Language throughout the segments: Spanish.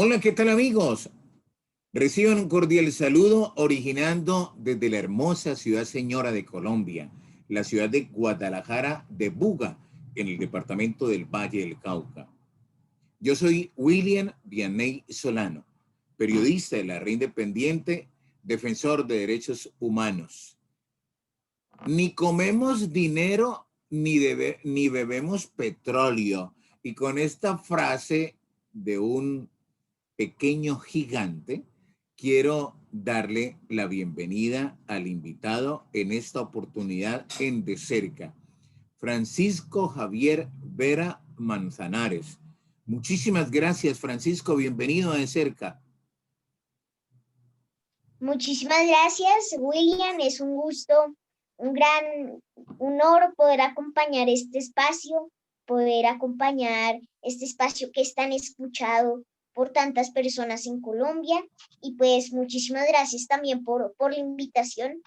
Hola, ¿qué tal amigos? Reciban un cordial saludo originando desde la hermosa ciudad señora de Colombia, la ciudad de Guadalajara de Buga, en el departamento del Valle del Cauca. Yo soy William Vianney Solano, periodista de la Red Independiente, defensor de derechos humanos. Ni comemos dinero ni bebemos petróleo. Y con esta frase de un pequeño gigante, quiero darle la bienvenida al invitado en esta oportunidad en De Cerca, Francisco Javier Vera Manzanares. Muchísimas gracias, Francisco. Bienvenido a De Cerca. Muchísimas gracias, William. Es un gusto, un gran honor poder acompañar este espacio que es tan escuchado por tantas personas en Colombia. Y pues muchísimas gracias también por la invitación.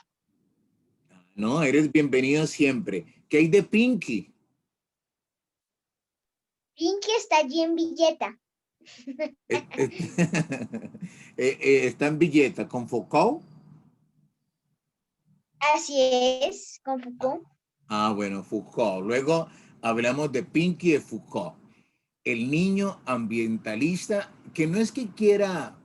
No, eres bienvenido siempre. ¿Qué hay de Pinky? Pinky está allí en Villeta. Está en Villeta con Foucault. Así es, con Foucault. Bueno, Foucault. Luego hablamos de Pinky y de Foucault. El niño ambientalista que no es que quiera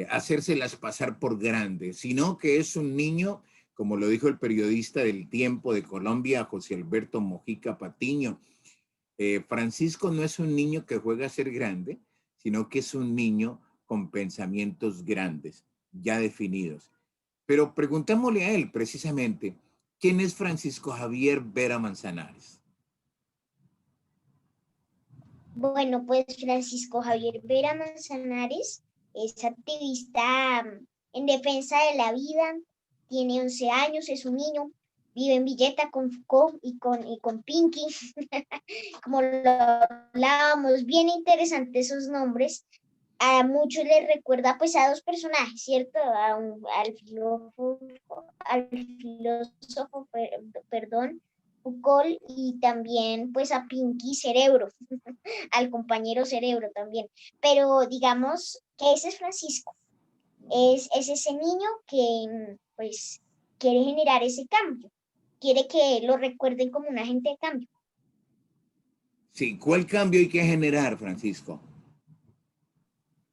hacérselas pasar por grande, sino que es un niño, como lo dijo el periodista del Tiempo de Colombia, José Alberto Mojica Patiño. Francisco no es un niño que juega a ser grande, sino que es un niño con pensamientos grandes, ya definidos. Pero preguntémosle a él precisamente, ¿quién es Francisco Javier Vera Manzanares? Bueno, pues Francisco Javier Vera Manzanares es activista en defensa de la vida, tiene 11 años, es un niño, vive en Villeta con Foucault y con Pinky, como lo hablábamos, bien interesantes esos nombres. A muchos les recuerda pues a dos personajes, ¿cierto? Al filósofo, perdón, Foucault, y también pues a Pinky Cerebro, al compañero Cerebro también. Pero digamos que ese es Francisco, es ese niño que pues quiere generar ese cambio, quiere que lo recuerden como un agente de cambio. Sí, ¿cuál cambio hay que generar, Francisco?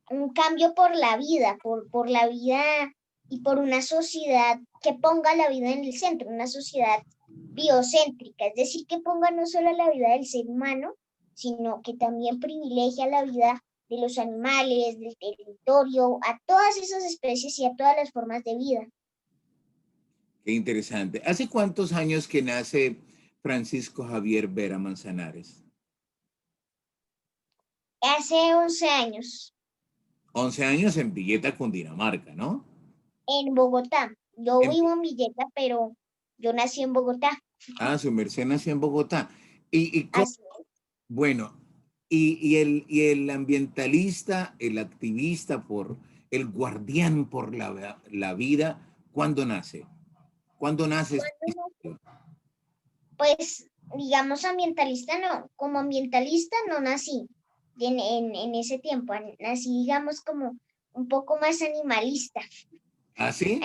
Un cambio por la vida, por la vida y por una sociedad que ponga la vida en el centro, una sociedad biocéntrica, es decir, que ponga no solo la vida del ser humano, sino que también privilegia la vida de los animales, del territorio, a todas esas especies y a todas las formas de vida. Qué interesante. ¿Hace cuántos años que nace Francisco Javier Vera Manzanares? Hace 11 años, 11 años en Villeta, Cundinamarca, ¿no? en Bogotá. Yo En, vivo en Villeta, pero yo nací en Bogotá. su merced nació en Bogotá. Así. Bueno, y el ambientalista, el activista por el guardián por la vida, ¿cuándo nace? ¿Cuándo nace? Pues, digamos, ambientalista no, como ambientalista no nací en ese tiempo, nací, digamos, como un poco más animalista, ¿Ah, sí?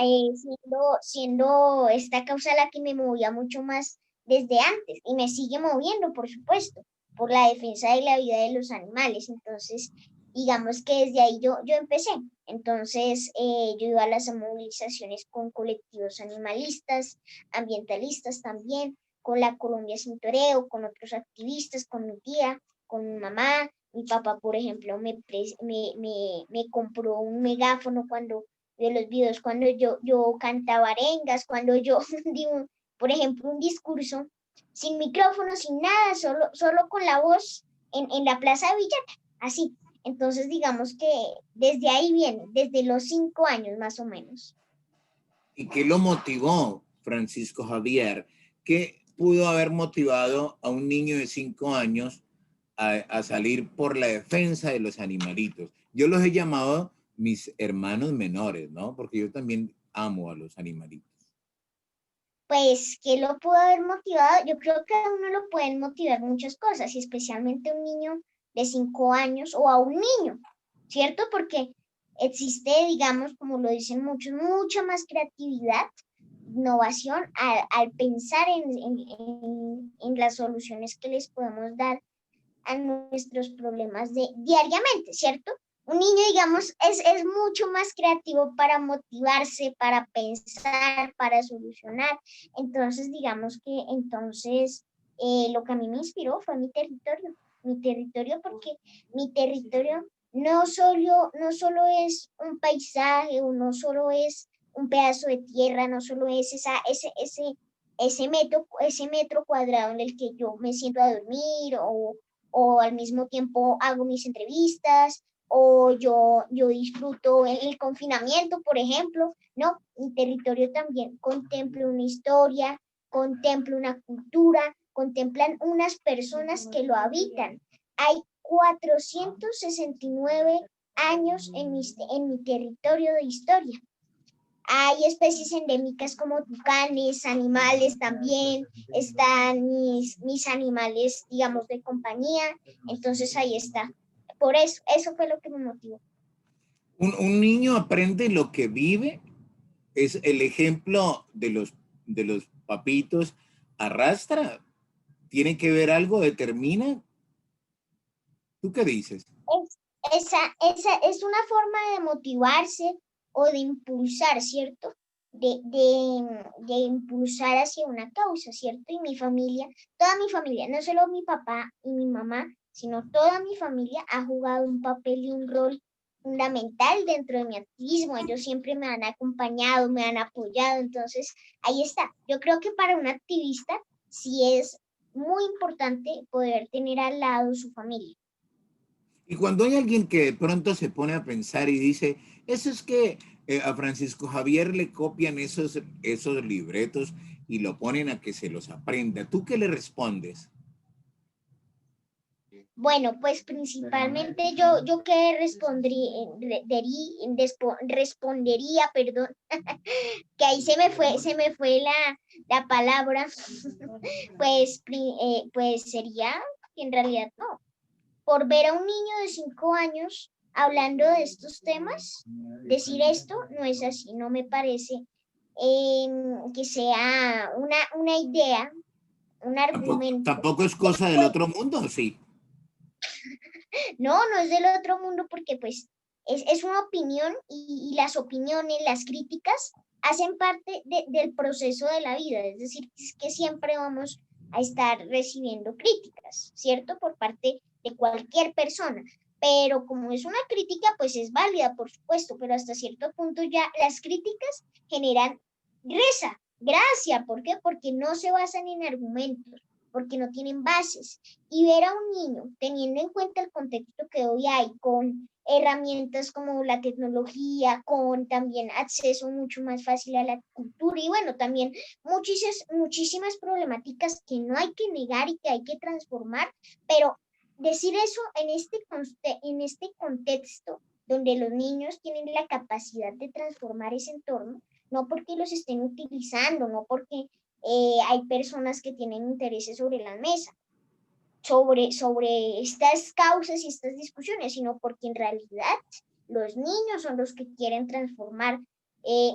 siendo esta causa la que me movía mucho más desde antes y me sigue moviendo, por supuesto, por la defensa de la vida de los animales. Entonces, digamos que desde ahí yo empecé. Entonces, yo iba a las movilizaciones con colectivos animalistas, ambientalistas también, con la Colombia Sin Toreo, con otros activistas, con mi tía, con mi mamá. Mi papá, por ejemplo, me compró un megáfono cuando de los videos cuando yo cantaba arengas, cuando yo digo, por ejemplo, un discurso sin micrófono, sin nada, solo con la voz en la Plaza de Villata, así. Entonces, digamos que desde ahí viene, desde los 5 años más o menos. ¿Y qué lo motivó, Francisco Javier? ¿Qué pudo haber motivado a un niño de 5 años a salir por la defensa de los animalitos? Yo los he llamado mis hermanos menores, ¿no? Porque yo también amo a los animalitos. Pues, ¿qué lo pudo haber motivado? Yo creo que a uno lo pueden motivar muchas cosas, y especialmente un niño de 5 años o a un niño, ¿cierto? Porque existe, digamos, como lo dicen muchos, mucha más creatividad, innovación al pensar en las soluciones que les podemos dar a nuestros problemas diariamente, ¿cierto? Un niño, digamos, es mucho más creativo para motivarse, para pensar, para solucionar. Entonces, digamos que lo que a mí me inspiró fue mi territorio porque mi territorio no solo es un paisaje o no solo es un pedazo de tierra, no solo es ese metro cuadrado en el que yo me siento a dormir o al mismo tiempo hago mis entrevistas o yo disfruto el confinamiento, por ejemplo. No, mi territorio también contempla una historia, contempla una cultura, contemplan unas personas que lo habitan. Hay 469 años en mi territorio de historia. Hay especies endémicas como tucanes, animales también, están mis animales, digamos, de compañía, entonces ahí está. Por eso fue lo que me motivó. Un niño aprende lo que vive, es el ejemplo de los papitos, arrastra, tiene que ver algo, determina. ¿Tú qué dices? Esa es una forma de motivarse o de impulsar, ¿cierto? De impulsar hacia una causa, ¿cierto? Y mi familia, toda mi familia, no solo mi papá y mi mamá, sino toda mi familia ha jugado un papel y un rol fundamental dentro de mi activismo. Ellos siempre me han acompañado, me han apoyado, entonces ahí está. Yo creo que para un activista sí es muy importante poder tener al lado su familia. Y cuando hay alguien que de pronto se pone a pensar y dice, eso es que a Francisco Javier le copian esos libretos y lo ponen a que se los aprenda, ¿tú qué le respondes? Bueno, pues principalmente yo que respondería, perdón, que ahí se me fue la palabra, pues sería que en realidad no. Por ver a un niño de 5 años hablando de estos temas, decir esto no es así, no me parece que sea una idea, un Tampoco, argumento. tampoco es cosa del otro mundo, sí. No es del otro mundo porque pues es una opinión y las opiniones, las críticas hacen parte del proceso de la vida, es decir, es que siempre vamos a estar recibiendo críticas, ¿cierto? Por parte de cualquier persona. Pero como es una crítica, pues es válida, por supuesto, pero hasta cierto punto ya las críticas generan gracia. ¿Por qué? Porque no se basan en argumentos, porque no tienen bases. Y ver a un niño, teniendo en cuenta el contexto que hoy hay, con herramientas como la tecnología, con también acceso mucho más fácil a la cultura y bueno, también muchísimas problemáticas que no hay que negar y que hay que transformar, pero decir eso en este contexto donde los niños tienen la capacidad de transformar ese entorno, no porque los estén utilizando, no porque hay personas que tienen intereses sobre la mesa, sobre estas causas y estas discusiones, sino porque en realidad los niños son los que quieren transformar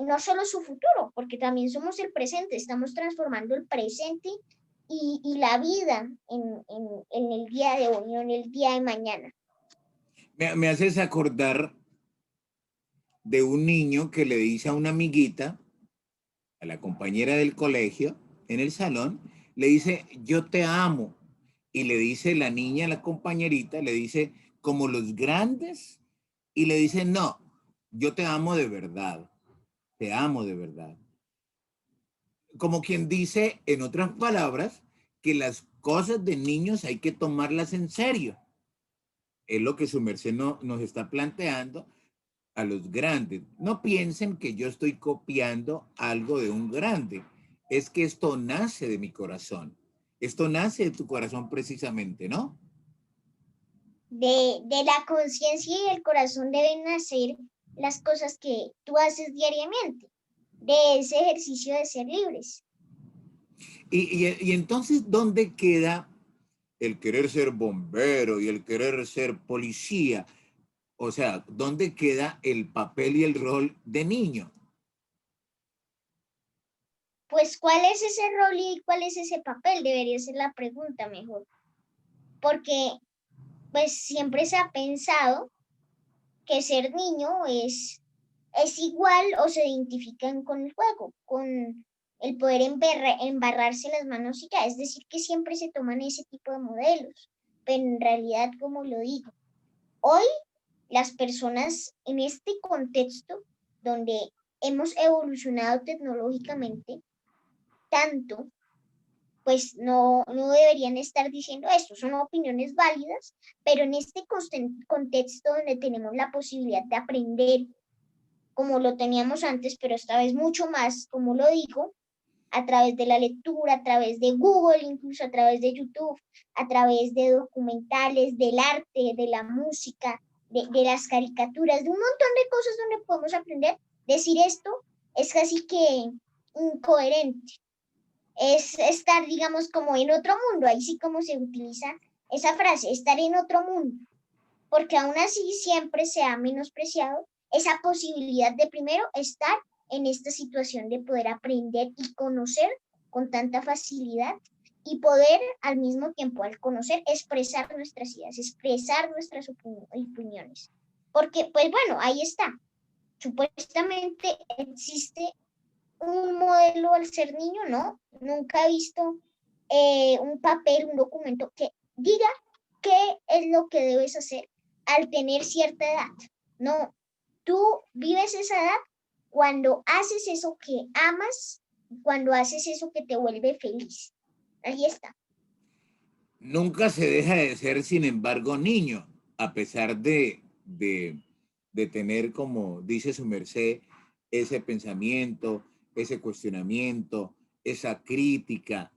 no solo su futuro, porque también somos el presente, estamos transformando el presente y la vida en el día de hoy, no en el día de mañana. Me haces acordar de un niño que le dice a una amiguita, a la compañera del colegio, en el salón, le dice, yo te amo. Y le dice la niña, la compañerita, le dice, como los grandes, y le dice, no, yo te amo de verdad, te amo de verdad. Como quien dice, en otras palabras, que las cosas de niños hay que tomarlas en serio. Es lo que su merced nos está planteando a los grandes. No piensen que yo estoy copiando algo de un grande. Es que esto nace de mi corazón. Esto nace de tu corazón precisamente, ¿no? De la conciencia y el corazón deben nacer las cosas que tú haces diariamente, de ese ejercicio de ser libres. Y entonces, ¿dónde queda el querer ser bombero y el querer ser policía. O sea, ¿dónde queda el papel y el rol de niño? Pues, ¿cuál es ese rol y cuál es ese papel? Debería ser la pregunta mejor. Porque, pues, siempre se ha pensado que ser niño es igual o se identifican con el juego, con el poder embarrarse las manos y ya. Es decir, que siempre se toman ese tipo de modelos. Pero en realidad, como lo digo, hoy las personas en este contexto donde hemos evolucionado tecnológicamente tanto, pues no deberían estar diciendo esto, son opiniones válidas, pero en este contexto donde tenemos la posibilidad de aprender como lo teníamos antes, pero esta vez mucho más, como lo digo, a través de la lectura, a través de Google, incluso a través de YouTube, a través de documentales, del arte, de la música, de las caricaturas, de un montón de cosas donde podemos aprender. Decir esto es casi que incoherente. Es estar, digamos, como en otro mundo, ahí sí como se utiliza esa frase, estar en otro mundo, porque aún así siempre se ha menospreciado esa posibilidad de primero estar en esta situación de poder aprender y conocer con tanta facilidad y poder al mismo tiempo al conocer expresar nuestras ideas, expresar nuestras opiniones. Porque, pues bueno, ahí está. Supuestamente existe un modelo al ser niño, ¿no? Nunca he visto un papel, un documento que diga qué es lo que debes hacer al tener cierta edad. No, tú vives esa edad cuando haces eso que amas, cuando haces eso que te vuelve feliz. Ahí está. Nunca se deja de ser, sin embargo, niño, a pesar de tener, como dice su merced, ese pensamiento, ese cuestionamiento, esa crítica,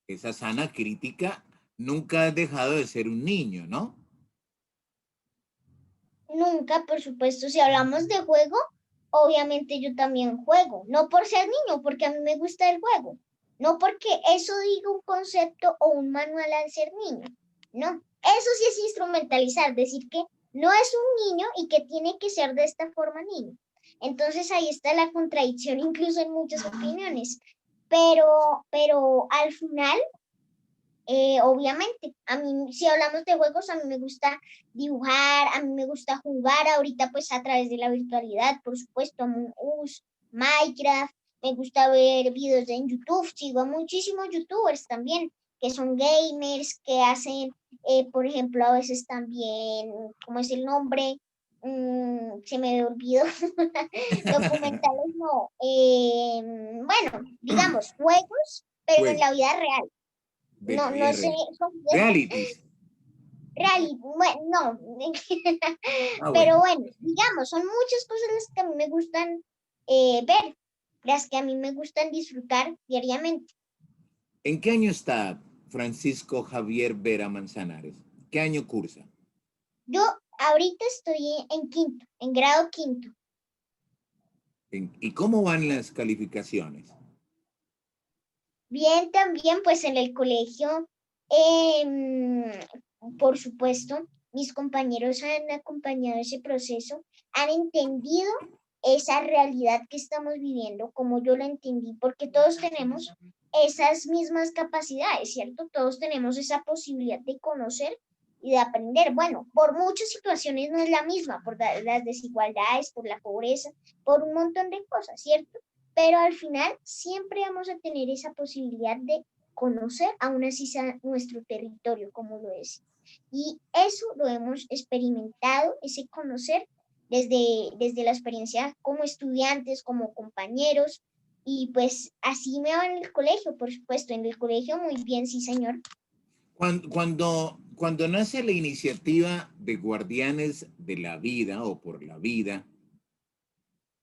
esa sana crítica, nunca has dejado de ser un niño, ¿no? Nunca, por supuesto, si hablamos de juego, obviamente yo también juego, no por ser niño, porque a mí me gusta el juego, no porque eso diga un concepto o un manual al ser niño, no, eso sí es instrumentalizar, decir que no es un niño y que tiene que ser de esta forma niño. Entonces ahí está la contradicción incluso en muchas opiniones, pero al final obviamente, a mí, si hablamos de juegos, a mí me gusta dibujar, a mí me gusta jugar ahorita pues a través de la virtualidad, por supuesto, Among Us, Minecraft, me gusta ver videos en YouTube, sigo a muchísimos youtubers también, que son gamers, que hacen, por ejemplo, a veces también, ¿cómo es el nombre? Se me olvidó, documentales no, bueno, digamos, juegos, pero en Pues, la vida real. No sé, VR, realities. bueno, no, Ah, pero bueno. bueno, digamos, son muchas cosas las que a mí me gustan ver, las que a mí me gustan disfrutar diariamente. ¿En qué año está Francisco Javier Vera Manzanares? ¿Qué año cursa? Yo ahorita estoy en quinto, en grado quinto. ¿Y cómo van las calificaciones? Bien, también pues en el colegio, em, por supuesto, mis compañeros han acompañado ese proceso, han entendido esa realidad que estamos viviendo, como yo la entendí, porque todos tenemos esas mismas capacidades, ¿cierto? Todos tenemos esa posibilidad de conocer y de aprender. Bueno, por muchas situaciones no es la misma, por las desigualdades, por la pobreza, por un montón de cosas, ¿cierto? Pero al final siempre vamos a tener esa posibilidad de conocer, aún así sea nuestro territorio, como lo es. Y eso lo hemos experimentado, ese conocer desde la experiencia como estudiantes, como compañeros, y pues así me va en el colegio, por supuesto, en el colegio muy bien, sí, señor. Cuando nace la iniciativa de Guardianes de la Vida o por la Vida,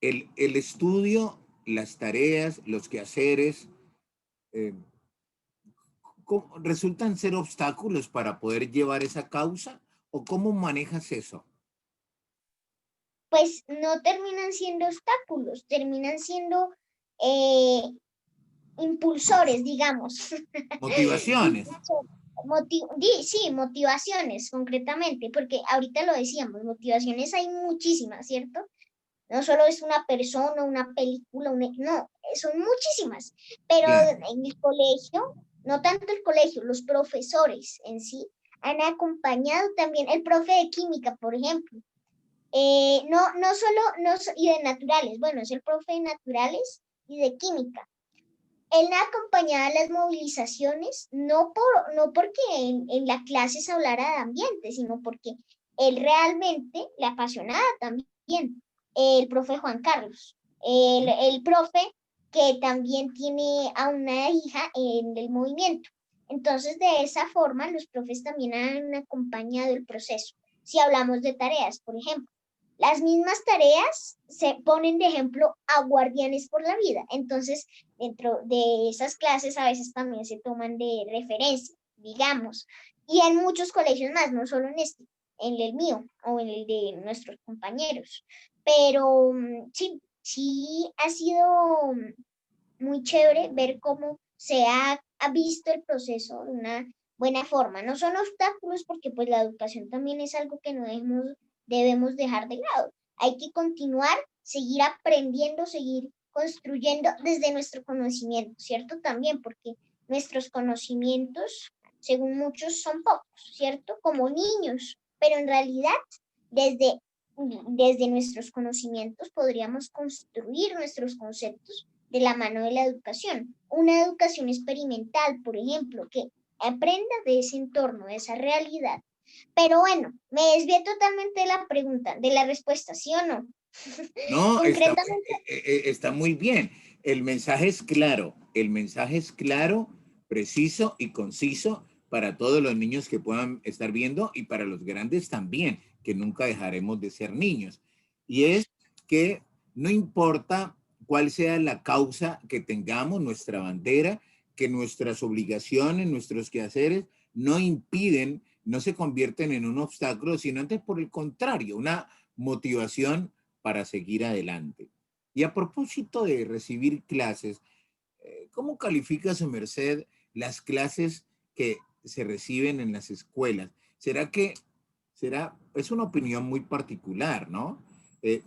el estudio, las tareas, los quehaceres, eh, ¿resultan ser obstáculos para poder llevar esa causa? ¿O cómo manejas eso? Pues no terminan siendo obstáculos, terminan siendo eh, impulsores, digamos. Motivaciones. Impulsores. Sí, motivaciones concretamente, porque ahorita lo decíamos, motivaciones hay muchísimas, ¿cierto? No solo es una persona, una película, no, son muchísimas. Pero Claro, en el colegio, no tanto el colegio, los profesores en sí han acompañado también, el profe de química, por ejemplo. No solo, y de naturales, bueno, es el profe de naturales y de química. Él acompañaba las movilizaciones, no porque en la clase se hablara de ambiente, sino porque él realmente le apasionaba también. El profe Juan Carlos, el profe que también tiene a una hija en el movimiento. Entonces, de esa forma, los profes también han acompañado el proceso. Si hablamos de tareas, por ejemplo, las mismas tareas se ponen de ejemplo a Guardianes por la Vida. Entonces, dentro de esas clases a veces también se toman de referencia, digamos, y en muchos colegios más, no solo en este, en el mío o en el de nuestros compañeros. Pero sí ha sido muy chévere ver cómo se ha visto el proceso de una buena forma. No son obstáculos porque pues la educación también es algo que no debemos dejar de lado. Hay que continuar, seguir aprendiendo, seguir construyendo desde nuestro conocimiento, ¿cierto? También porque nuestros conocimientos, según muchos, son pocos, ¿cierto? Como niños, pero en realidad desde, desde nuestros conocimientos podríamos construir nuestros conceptos de la mano de la educación. Una educación experimental, por ejemplo, que aprenda de ese entorno, de esa realidad. Pero bueno, me desvié totalmente de la pregunta, de la respuesta, ¿sí o no? no, Concretamente, está muy bien. El mensaje es claro, preciso y conciso para todos los niños que puedan estar viendo y para los grandes también, que nunca dejaremos de ser niños. Y es que no importa cuál sea la causa que tengamos, nuestra bandera, que nuestras obligaciones, nuestros quehaceres no impiden, no se convierten en un obstáculo, sino antes por el contrario, una motivación para seguir adelante. Y a propósito de recibir clases, ¿cómo califica su merced las clases que se reciben en las escuelas? ¿Será que es una opinión muy particular, ¿no?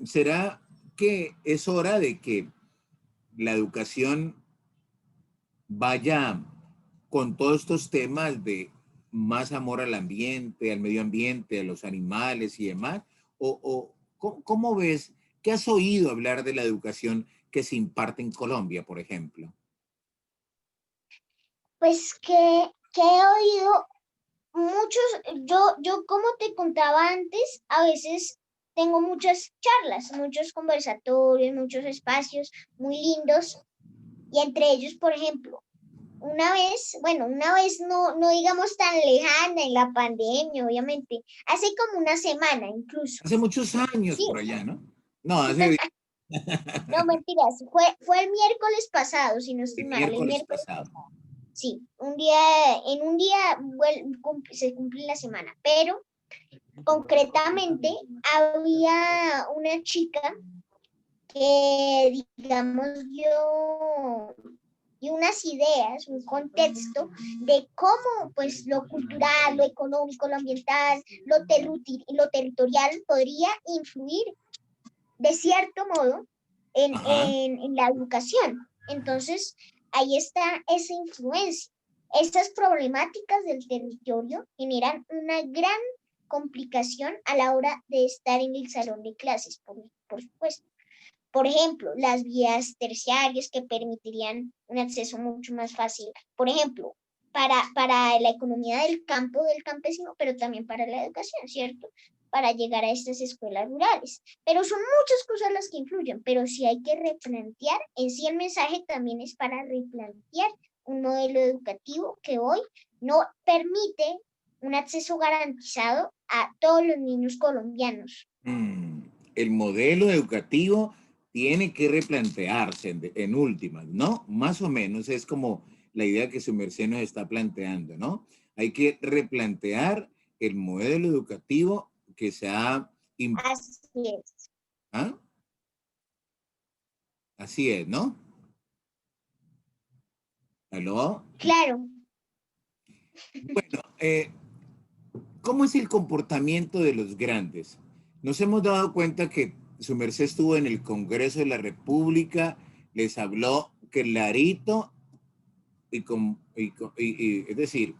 ¿Será que es hora de que la educación vaya con todos estos temas de más amor al ambiente, al medio ambiente, a los animales y demás? ¿Cómo ves? ¿Qué has oído hablar de la educación que se imparte en Colombia, por ejemplo? pues que he oído muchos, yo como te contaba antes, a veces tengo muchas charlas, muchos conversatorios, muchos espacios muy lindos, y entre ellos, por ejemplo, una vez no digamos tan lejana en la pandemia, obviamente, hace como una semana incluso. Hace muchos años Sí, por allá, ¿no? No, hace no mentiras, fue el miércoles pasado, si no estoy el mal, el miércoles miércoles pasado. pasado. Sí, en un día se cumple la semana, pero concretamente había una chica que, digamos, dio unas ideas, un contexto de cómo pues lo cultural, lo económico, lo ambiental, lo territorial podría influir de cierto modo Ajá. en la educación. Entonces, ahí está esa influencia. Estas problemáticas del territorio generan una gran complicación a la hora de estar en el salón de clases, por supuesto. Por ejemplo, las vías terciarias que permitirían un acceso mucho más fácil. Por ejemplo, para la economía del campo, del campesino, pero también para la educación, ¿cierto? Para llegar a estas escuelas rurales. Pero son muchas cosas las que influyen, pero sí hay que replantear, en sí el mensaje también es para replantear un modelo educativo que hoy no permite un acceso garantizado a todos los niños colombianos. Mm, el modelo educativo tiene que replantearse en últimas, ¿no? Más o menos es como la idea que su merced nos está planteando, ¿no? Hay que replantear el modelo educativo que se ha... Así es. ¿Ah? Así es, ¿no? ¿Aló? Claro, Bueno, ¿cómo es el comportamiento de los grandes? Nos hemos dado cuenta que su merced estuvo en el Congreso de la República, les habló clarito es decir,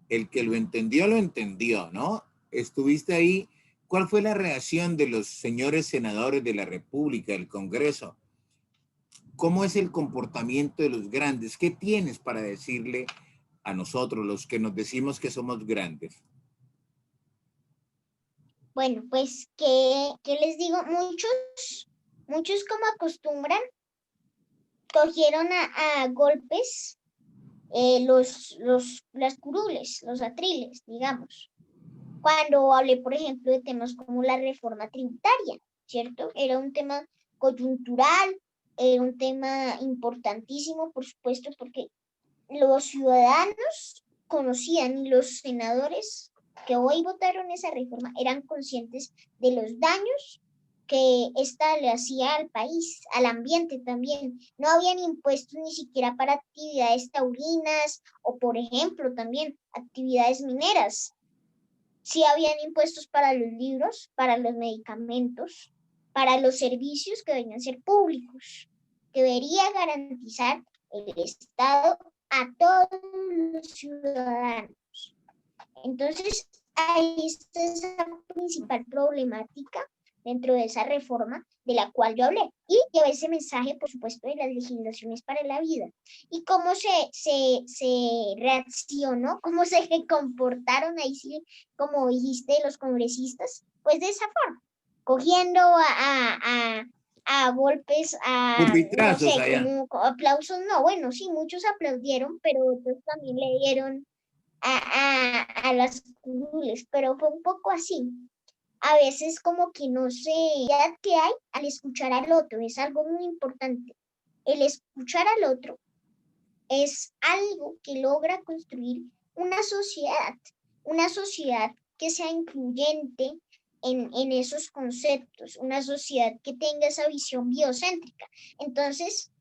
el que lo entendió, ¿no? Estuviste ahí. ¿Cuál fue la reacción de los señores senadores de la República, del Congreso? ¿Cómo es el comportamiento de los grandes? ¿Qué tienes para decirle a nosotros, los que nos decimos que somos grandes? Bueno, pues, ¿qué les digo? Muchos como acostumbran, cogieron a golpes las curules, los atriles, digamos. Cuando hablé, por ejemplo, de temas como la reforma tributaria, ¿cierto? Era un tema coyuntural, era un tema importantísimo, por supuesto, porque los ciudadanos conocían y los senadores que hoy votaron esa reforma eran conscientes de los daños que esta le hacía al país, al ambiente también. No habían impuestos ni siquiera para actividades taurinas o, por ejemplo, también actividades mineras. Sí habían impuestos para los libros, para los medicamentos, para los servicios que debían ser públicos. Debería garantizar el Estado a todos los ciudadanos. Entonces, ahí está esa principal problemática dentro de esa reforma de la cual yo hablé. Y llevé ese mensaje, por supuesto, de las legislaciones para la vida. Y cómo se reaccionó, cómo se comportaron ahí, sí, como dijiste, los congresistas, pues de esa forma, cogiendo a golpes, no Pupitrazos sé, allá. como aplausos, no, bueno, sí, muchos aplaudieron, pero otros también le dieron a las curules, pero fue un poco así. A veces como que no sé ya que hay al escuchar al otro, es algo muy importante. El escuchar al otro es algo que logra construir una sociedad que sea incluyente en esos conceptos, una sociedad que tenga esa visión biocéntrica. Entonces,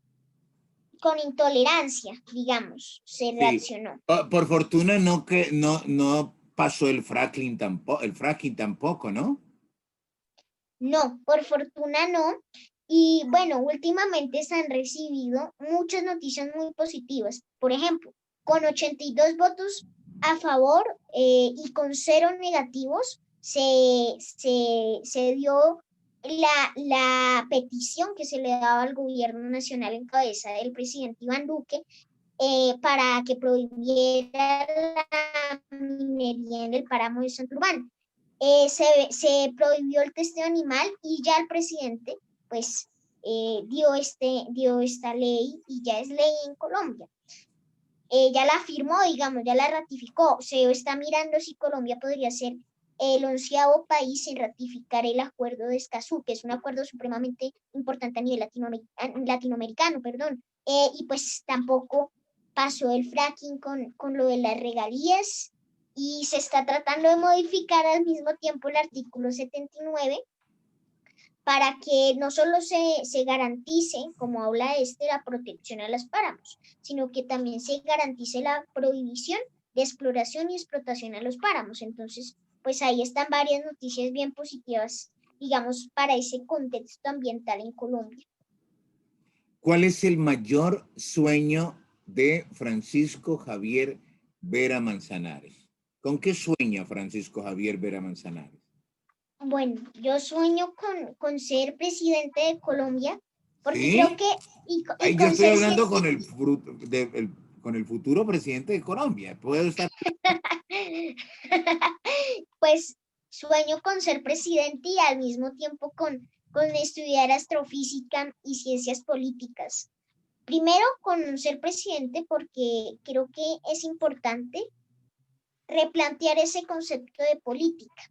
con intolerancia, digamos, se Sí. reaccionó. Por fortuna no pasó el fracking tampoco, ¿no? No, por fortuna no. Y bueno, últimamente se han recibido muchas noticias muy positivas. Por ejemplo, con 82 votos a favor y con 0 negativos, se dio la petición que se le daba al gobierno nacional en cabeza del presidente Iván Duque para que prohibiera la minería en el páramo de Santurbán. Se prohibió el testeo animal y ya el presidente pues dio esta ley y ya es ley en Colombia. Ya la firmó, digamos, ya la ratificó. Se está mirando si Colombia podría ser el 11º país en ratificar el acuerdo de Escazú, que es un acuerdo supremamente importante a nivel latinoamericano, perdón. Y pues tampoco pasó el fracking con lo de las regalías y se está tratando de modificar al mismo tiempo el artículo 79 para que no solo se garantice, como habla la protección a los páramos, sino que también se garantice la prohibición de exploración y explotación a los páramos. Entonces, pues ahí están varias noticias bien positivas, digamos, para ese contexto ambiental en Colombia. ¿Cuál es el mayor sueño de Francisco Javier Vera Manzanares? ¿Con qué sueña Francisco Javier Vera Manzanares? Bueno, yo sueño con ser presidente de Colombia, porque creo ¿Sí? que, y Ahí yo con estoy ser hablando científico. con el futuro presidente de Colombia. Puedo estar. Pues sueño con ser presidente y al mismo tiempo con estudiar astrofísica y ciencias políticas. Primero con ser presidente porque creo que es importante replantear ese concepto de política,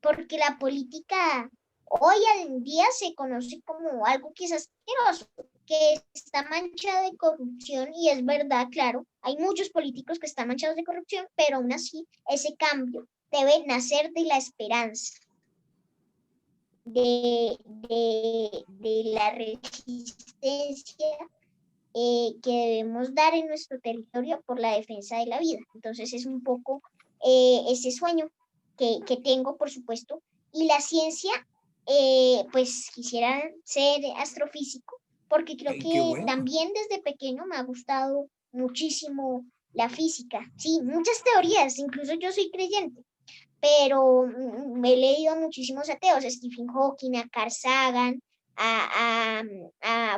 porque la política hoy en día se conoce como algo quizás asqueroso, que está manchada de corrupción y es verdad, claro, hay muchos políticos que están manchados de corrupción, pero aún así ese cambio debe nacer de la esperanza, de la resistencia que debemos dar en nuestro territorio por la defensa de la vida. Entonces es un poco ese sueño que tengo, por supuesto. Y la ciencia, pues quisiera ser astrofísico, porque creo Ay, qué que bueno. también desde pequeño me ha gustado muchísimo la física. Sí, muchas teorías, incluso yo soy creyente, pero me he leído muchísimos ateos, a Stephen Hawking, a Carl Sagan,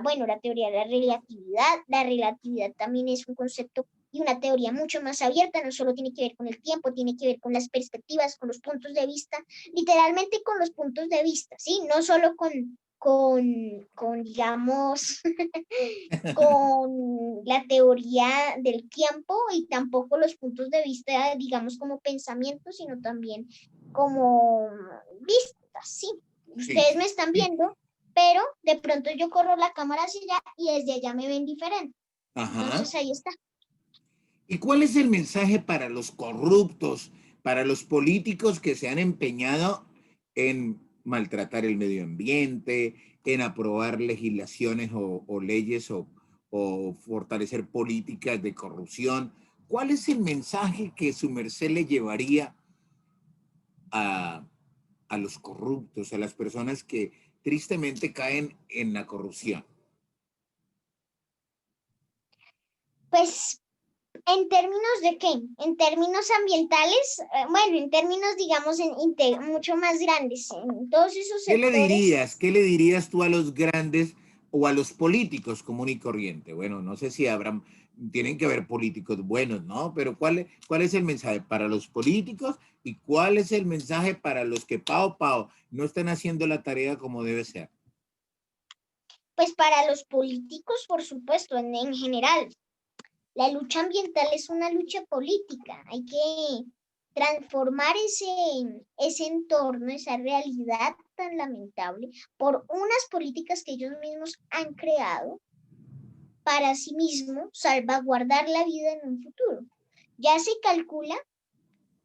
bueno, la teoría de la relatividad. La relatividad también es un concepto y una teoría mucho más abierta, no solo tiene que ver con el tiempo, tiene que ver con las perspectivas, con los puntos de vista, literalmente con los puntos de vista, ¿sí? No solo con digamos, con la teoría del tiempo y tampoco los puntos de vista, digamos, como pensamiento, sino también como vistas, ¿sí? Sí. Ustedes me están viendo, pero de pronto yo corro la cámara hacia allá y desde allá me ven diferente. Ajá. Entonces ahí está. ¿Y cuál es el mensaje para los corruptos, para los políticos que se han empeñado en maltratar el medio ambiente, en aprobar legislaciones o leyes o fortalecer políticas de corrupción? ¿Cuál es el mensaje que su merced le llevaría a, a los corruptos, a las personas que tristemente caen en la corrupción? Pues, ¿en términos de qué? En términos ambientales, bueno, en términos, digamos, mucho más grandes, en todos esos ¿Qué le sectores. dirías? ¿Qué le dirías tú a los grandes o a los políticos común y corriente? Bueno, no sé si habrán, tienen que haber políticos buenos, ¿no? Pero ¿cuál es el mensaje para los políticos y cuál es el mensaje para los que pao no están haciendo la tarea como debe ser? Pues para los políticos, por supuesto, en general. La lucha ambiental es una lucha política. Hay que transformar ese entorno, esa realidad tan lamentable, por unas políticas que ellos mismos han creado para sí mismos salvaguardar la vida en un futuro. Ya se calcula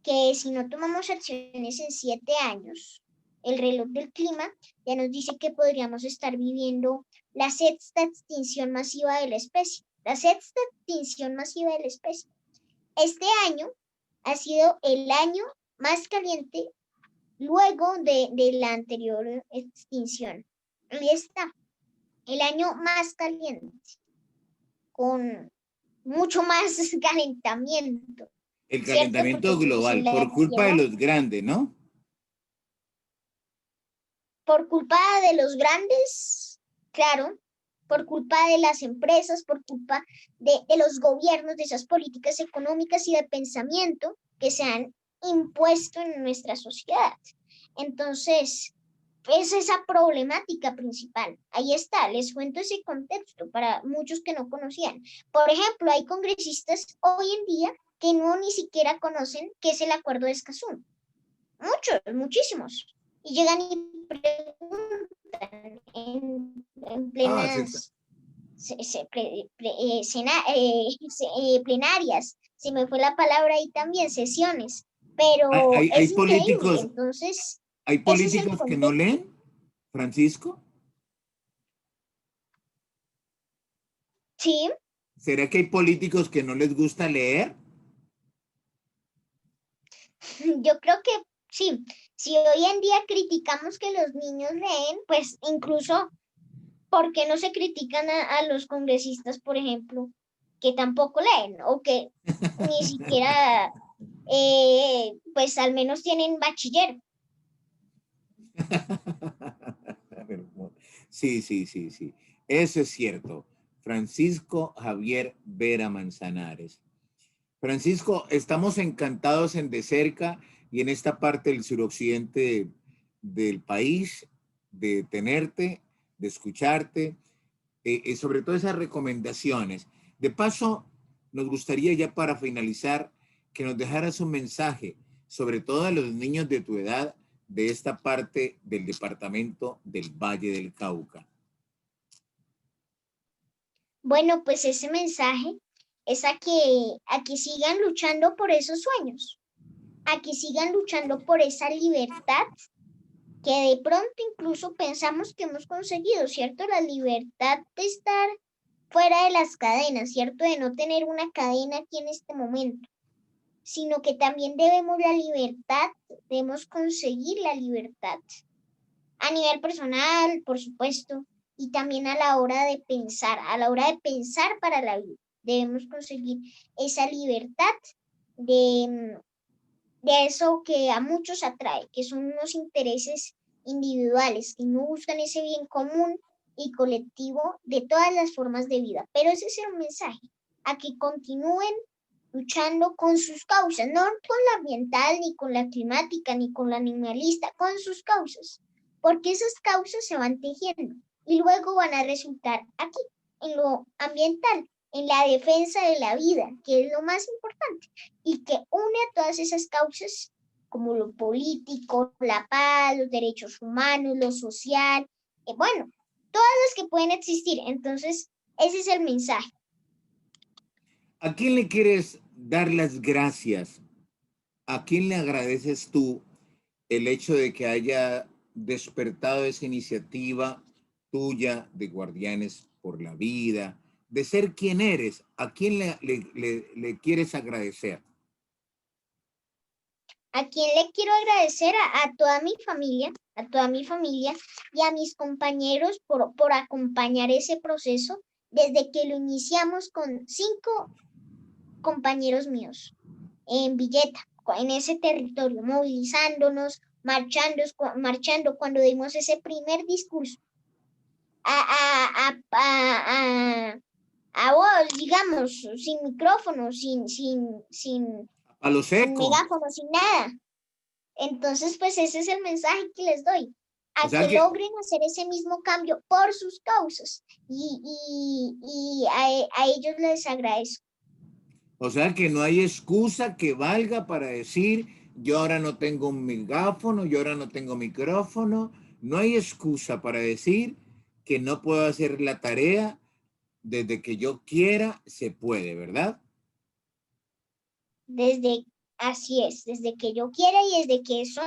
que si no tomamos acciones en 7 años, el reloj del clima ya nos dice que podríamos estar viviendo la sexta extinción masiva de la especie. La sexta extinción masiva de la especie. Este año ha sido el año más caliente luego de la anterior extinción. Ahí está, el año más caliente, con mucho más calentamiento, El ¿cierto? Porque calentamiento pues global la por culpa de Tierra, los grandes, ¿no? por culpa de los grandes, claro, por culpa de las empresas, por culpa de los gobiernos, de esas políticas económicas y de pensamiento que se han impuesto en nuestra sociedad. Entonces, es esa problemática principal. Ahí está, les cuento ese contexto para muchos que no conocían. Por ejemplo, hay congresistas hoy en día que no ni siquiera conocen qué es el Acuerdo de Escazú. Muchos, muchísimos. Y llegan y preguntan en Ah, plenas plenarias, se me fue la palabra ahí también, sesiones, pero hay, es increíble. Entonces, hay ese es el políticos que no contexto. leen, Francisco. Sí, ¿Será que hay políticos que no les gusta leer? yo creo que sí. Si hoy en día criticamos que los niños leen, pues incluso, ¿por qué no se critican a los congresistas, por ejemplo, que tampoco leen o que ni siquiera, pues al menos tienen bachiller? Sí, sí, sí, sí. Eso es cierto. Francisco Javier Vera Manzanares. Francisco, estamos encantados en de cerca y en esta parte del suroccidente del país de tenerte, de escucharte, sobre todo esas recomendaciones. De paso, nos gustaría ya para finalizar que nos dejaras un mensaje, sobre todo a los niños de tu edad de esta parte del departamento del Valle del Cauca. Bueno, pues ese mensaje es a que sigan luchando por esos sueños, a que sigan luchando por esa libertad que de pronto incluso pensamos que hemos conseguido, ¿cierto? La libertad de estar fuera de las cadenas, ¿cierto? De no tener una cadena aquí en este momento, sino que también debemos conseguir la libertad a nivel personal, por supuesto, y también a la hora de pensar para la vida. Debemos conseguir esa libertad de eso que a muchos atrae, que son unos intereses individuales, que no buscan ese bien común y colectivo de todas las formas de vida. Pero ese es el mensaje, a que continúen luchando con sus causas, no con la ambiental, ni con la climática, ni con la animalista, con sus causas, porque esas causas se van tejiendo y luego van a resultar aquí, en lo ambiental, en la defensa de la vida, que es lo más importante, y que une a todas esas causas, como lo político, la paz, los derechos humanos, lo social, bueno, todas las que pueden existir. Entonces, ese es el mensaje. ¿A quién le quieres dar las gracias? ¿A quién le agradeces tú el hecho de que haya despertado esa iniciativa tuya de Guardianes por la Vida, de ser quien eres? ¿A quién le quieres agradecer? ¿A quién le quiero agradecer? A toda mi familia y a mis compañeros por acompañar ese proceso desde que lo iniciamos con 5 compañeros míos en Villeta, en ese territorio, movilizándonos, marchando cuando dimos ese primer discurso. A vos, digamos, sin micrófono, A lo sin seco. megáfono, sin nada. Entonces, pues ese es el mensaje que les doy, O a sea que que, logren hacer ese mismo cambio por sus causas. Y a ellos les agradezco. o sea que no hay excusa que valga para decir, yo ahora no tengo un megáfono, yo ahora no tengo micrófono. No hay excusa para decir que no puedo hacer la tarea. Desde que yo quiera, se puede, ¿verdad? Así es, desde que yo quiera y desde que eso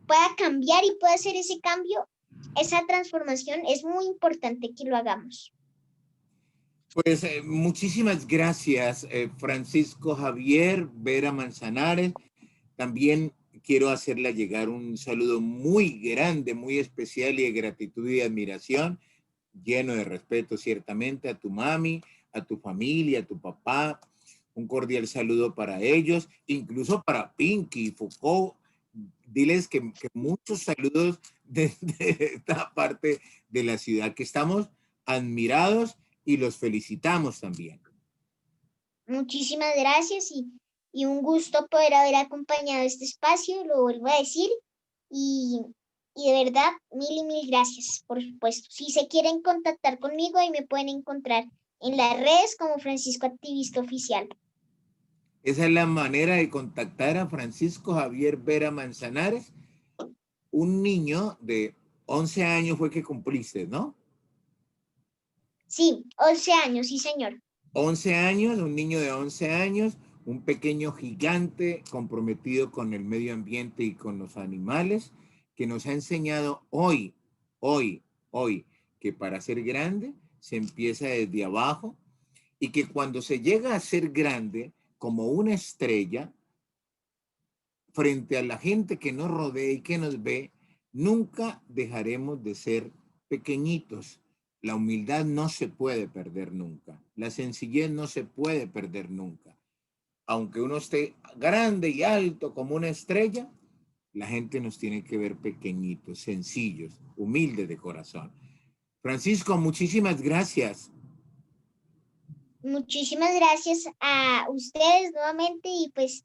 pueda cambiar y pueda hacer ese cambio, esa transformación, es muy importante que lo hagamos. Pues muchísimas gracias, Francisco Javier Vera Manzanares. También quiero hacerle llegar un saludo muy grande, muy especial y de gratitud y admiración, lleno de respeto ciertamente a tu mami, a tu familia, a tu papá. Un cordial saludo para ellos, incluso para Pinky y Foucault. Diles que muchos saludos desde esta parte de la ciudad, que estamos admirados y los felicitamos también. Muchísimas gracias y un gusto poder haber acompañado este espacio, lo vuelvo a decir, y, y de verdad, mil y mil gracias, por supuesto. Si se quieren contactar conmigo, ahí me pueden encontrar en las redes como Francisco Activista Oficial. Esa es la manera de contactar a Francisco Javier Vera Manzanares, un niño de 11 años fue que cumpliste, ¿no? Sí, 11 años, sí, señor. 11 años, un niño de 11 años, un pequeño gigante comprometido con el medio ambiente y con los animales, que nos ha enseñado hoy, que para ser grande se empieza desde abajo y que cuando se llega a ser grande como una estrella, frente a la gente que nos rodea y que nos ve, nunca dejaremos de ser pequeñitos. La humildad no se puede perder nunca. La sencillez no se puede perder nunca. Aunque uno esté grande y alto como una estrella, la gente nos tiene que ver pequeñitos, sencillos, humildes de corazón. Francisco, muchísimas gracias. Muchísimas gracias a ustedes nuevamente y pues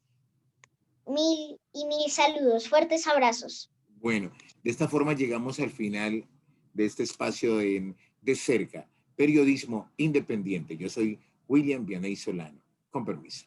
mil y mil saludos, fuertes abrazos. Bueno, de esta forma llegamos al final de este espacio de cerca, periodismo independiente. Yo soy William Vianey Solano. Con permiso.